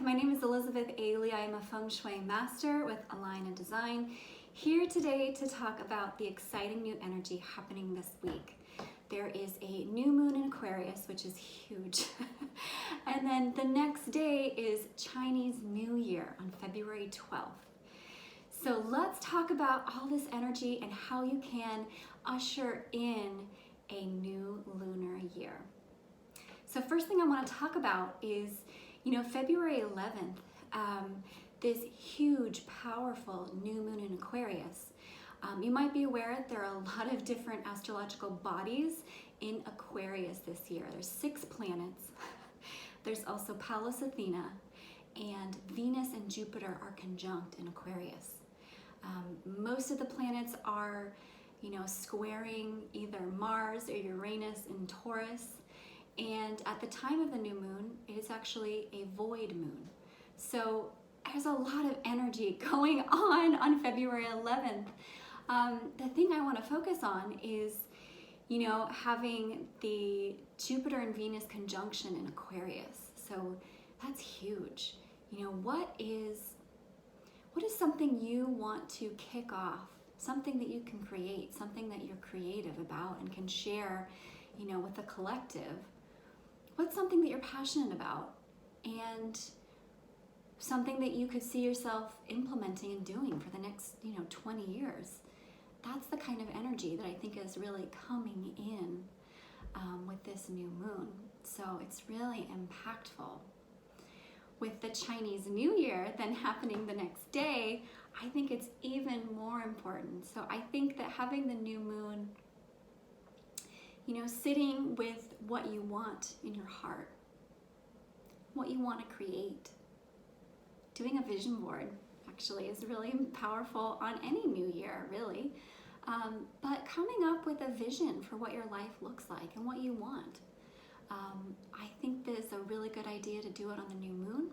my name is Elizabeth Ailey. I am a Feng Shui master with Align and Design, here today to talk about the exciting new energy happening this week. There is a new moon in Aquarius, which is huge. And then the next day is Chinese New Year on February 12th. So let's talk about all this energy and how you can usher in a new lunar year. So first thing I want to talk about is, February 11th, this huge, powerful new moon in Aquarius. You might be aware there are a lot of different astrological bodies in Aquarius this year. There's 6 planets. There's also Pallas Athena, and Venus and Jupiter are conjunct in Aquarius. Most of the planets are, squaring either Mars or Uranus in Taurus. And at the time of the new moon, it is actually a void moon. So there's a lot of energy going on February 11th. The thing I want to focus on is, having the Jupiter and Venus conjunction in Aquarius. So that's huge. What is something you want to kick off? Something that you can create, something that you're creative about and can share, with the collective. What's something that you're passionate about and something that you could see yourself implementing and doing for the next, 20 years? That's the kind of energy that I think is really coming in with this new moon. So it's really impactful. With the Chinese New Year then happening the next day, I think it's even more important. So I think that having the new moon, sitting with what you want in your heart, what you want to create. Doing a vision board actually is really powerful on any new year, really. But coming up with a vision for what your life looks like and what you want. I think that is a really good idea to do it on the new moon.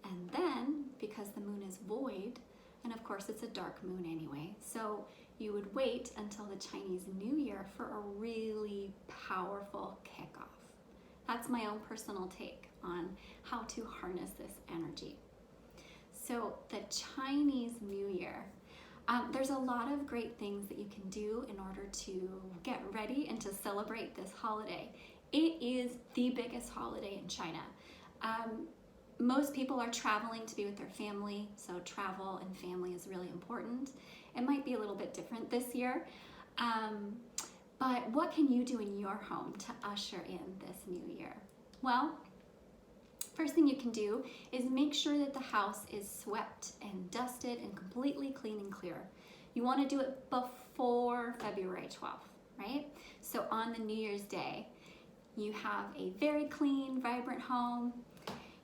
And then, because the moon is void, and of course it's a dark moon anyway, so you would wait until the Chinese New Year for a really powerful kickoff. That's my own personal take on how to harness this energy. So the Chinese New Year, there's a lot of great things that you can do in order to get ready and to celebrate this holiday. It is the biggest holiday in China. Most people are traveling to be with their family, so travel and family is really important. It might be a little bit different this year, but what can you do in your home to usher in this new year? Well, first thing you can do is make sure that the house is swept and dusted and completely clean and clear. You want to do it before February 12th, right? So on the New Year's Day, you have a very clean, vibrant home.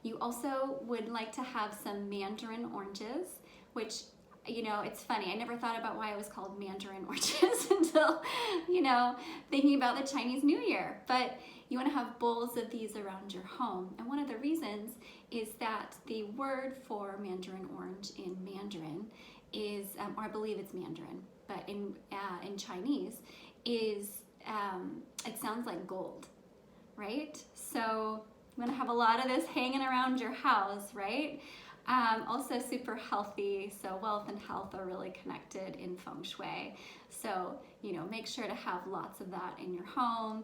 You also would like to have some mandarin oranges, which, it's funny. I never thought about why it was called mandarin oranges until, thinking about the Chinese New Year. But you want to have bowls of these around your home. And one of the reasons is that the word for mandarin orange in Mandarin is, or I believe it's Mandarin, but in Chinese is, it sounds like gold, right? So you want to have a lot of this hanging around your house, right? Also super healthy, so wealth and health are really connected in Feng Shui. So, make sure to have lots of that in your home.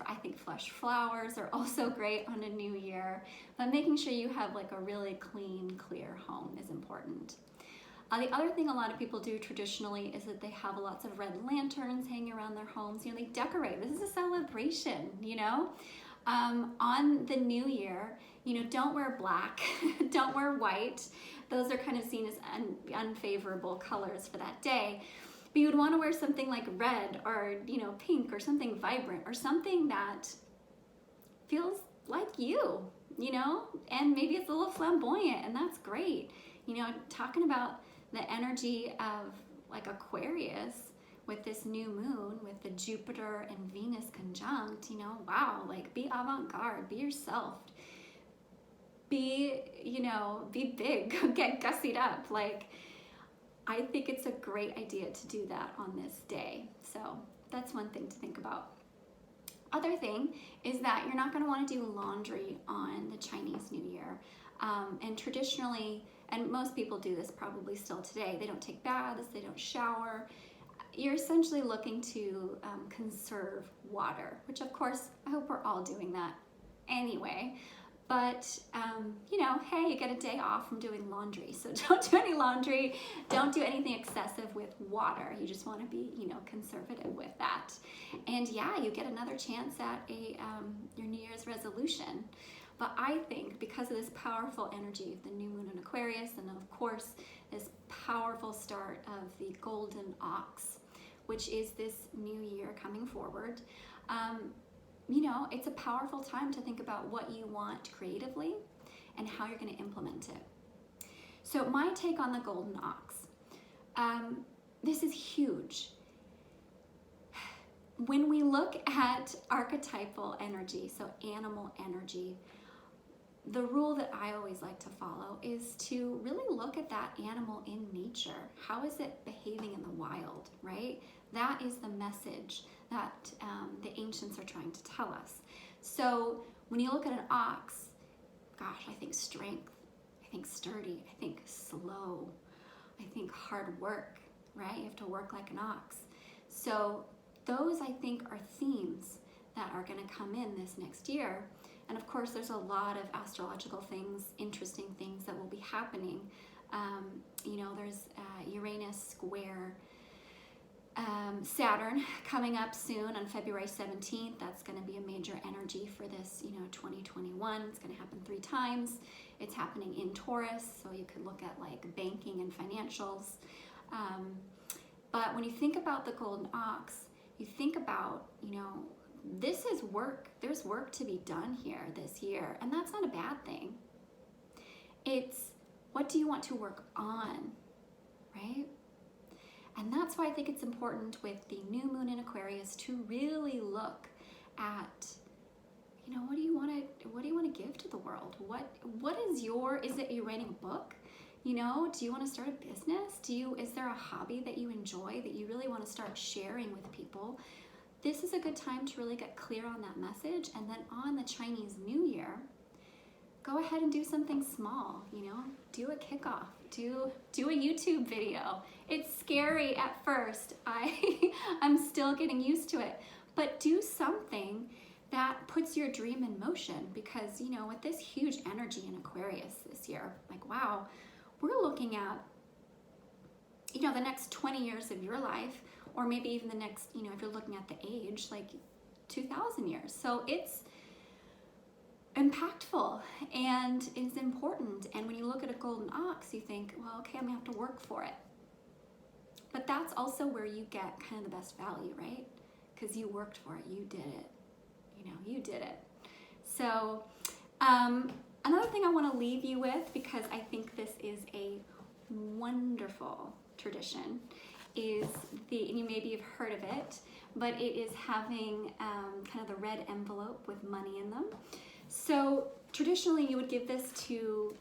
I think fresh flowers are also great on a new year, but making sure you have like a really clean, clear home is important. The other thing a lot of people do traditionally is that they have lots of red lanterns hanging around their homes. They decorate. This is a celebration, on the new year, don't wear black, don't wear white. Those are kind of seen as unfavorable colors for that day. But you would want to wear something like red or, pink or something vibrant or something that feels like you, and maybe it's a little flamboyant, and that's great. Talking about the energy of like Aquarius, with this new moon, with the Jupiter and Venus conjunct, wow, like be avant-garde, be yourself, be big, get gussied up. Like, I think it's a great idea to do that on this day. So that's one thing to think about. Other thing is that you're not going to want to do laundry on the Chinese New Year. And traditionally, and most people do this probably still today, they don't take baths, they don't shower. You're essentially looking to conserve water, which of course, I hope we're all doing that anyway. But, you know, hey, you get a day off from doing laundry. So don't do any laundry. Don't do anything excessive with water. You just want to be, you know, conservative with that. And yeah, you get another chance at your New Year's resolution. But I think because of this powerful energy of the new moon in Aquarius, and of course, this powerful start of the golden ox, which is this new year coming forward, you know, it's a powerful time to think about what you want creatively and how you're going to implement it. So my take on the golden ox, this is huge. When we look at archetypal energy, so animal energy, the rule that I always like to follow is to really look at that animal in nature. How is it behaving in the wild, right? That is the message that the ancients are trying to tell us. So when you look at an ox, gosh, I think strength, I think sturdy, I think slow, I think hard work, right? You have to work like an ox. So those, I think, are themes that are going to come in this next year. And of course, there's a lot of astrological things, interesting things that will be happening. You know, there's Uranus square Saturn coming up soon on February 17th. That's going to be a major energy for this, you know, 2021. It's going to happen 3 times. It's happening in Taurus, so you could look at like banking and financials. But when you think about the golden ox, you think about, you know, this is work. There's work to be done here this year, and that's not a bad thing. It's what do you want to work on, right? And that's why I think it's important with the new moon in Aquarius to really look at, you know, what do you want to give to the world? What is it you're writing a book? You know, do you want to start a business? Is there a hobby that you enjoy that you really want to start sharing with people? This is a good time to really get clear on that message. And then on the Chinese New Year, go ahead and do something small, you know, do a kickoff, do a YouTube video. It's scary at first. I'm still getting used to it, but do something that puts your dream in motion, because, you know, with this huge energy in Aquarius this year, like, wow, we're looking at, you know, the next 20 years of your life, or maybe even the next, you know, if you're looking at the age, like 2,000 years. So it's impactful and it's important. And when you look at a golden ox, you think, well, okay, I'm gonna have to work for it. But that's also where you get kind of the best value, right? Because you worked for it, you did it, you know, you did it. So another thing I want to leave you with, because I think this is a wonderful tradition, is and you maybe have heard of it, but it is having kind of the red envelope with money in them. So traditionally you would give this to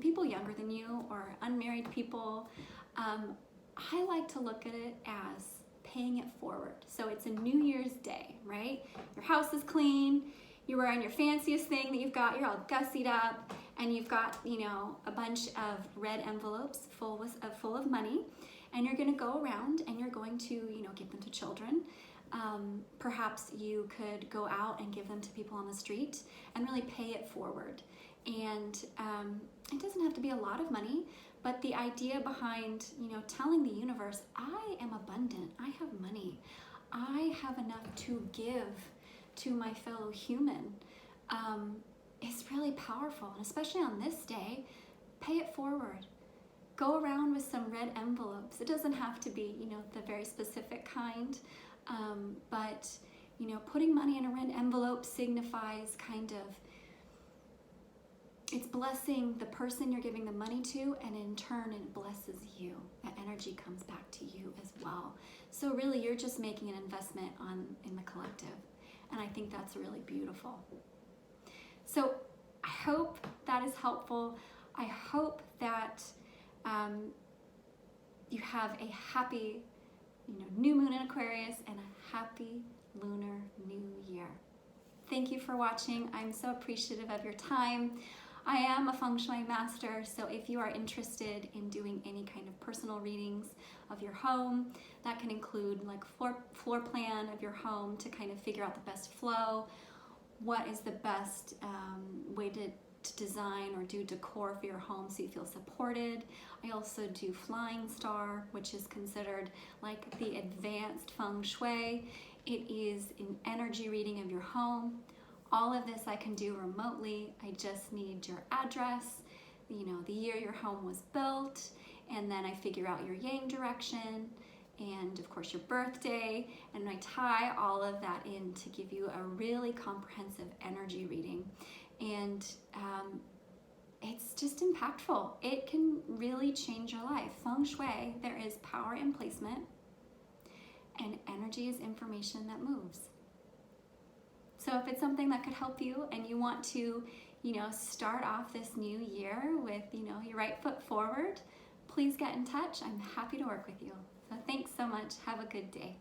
people younger than you or unmarried people. I like to look at it as paying it forward. So it's a New Year's Day, right? Your house is clean, you're wearing your fanciest thing that you've got, you're all gussied up, and you've got, you know, a bunch of red envelopes full of money, and you're gonna go around and you're going to, you know, give them to children. Perhaps you could go out and give them to people on the street and really pay it forward. And it doesn't have to be a lot of money, but the idea behind, you know, telling the universe, I am abundant, I have money, I have enough to give to my fellow human, is really powerful. And especially on this day, pay it forward. Go around with some red envelopes. It doesn't have to be, you know, the very specific kind, but, you know, putting money in a red envelope signifies kind of, it's blessing the person you're giving the money to, and in turn it blesses you. That energy comes back to you as well. So really you're just making an investment in the collective, and I think that's really beautiful. So I hope that is helpful. I hope that you have a happy, you know, new moon in Aquarius and a happy lunar new year. Thank you for watching. I'm so appreciative of your time. I am a feng shui master, so if you are interested in doing any kind of personal readings of your home, that can include like floor plan of your home to kind of figure out the best flow, what is the best way to design or do decor for your home so you feel supported. I also do flying star, which is considered like the advanced feng shui. It is an energy reading of your home. All of this I can do remotely. I just need your address, you know, the year your home was built, and then I figure out your yang direction and of course your birthday, and I tie all of that in to give you a really comprehensive energy reading. And it's just impactful. It can really change your life. Feng Shui, there is power in placement, and energy is information that moves. So if it's something that could help you and you want to, you know, start off this new year with, you know, your right foot forward, please get in touch. I'm happy to work with you. So thanks so much. Have a good day.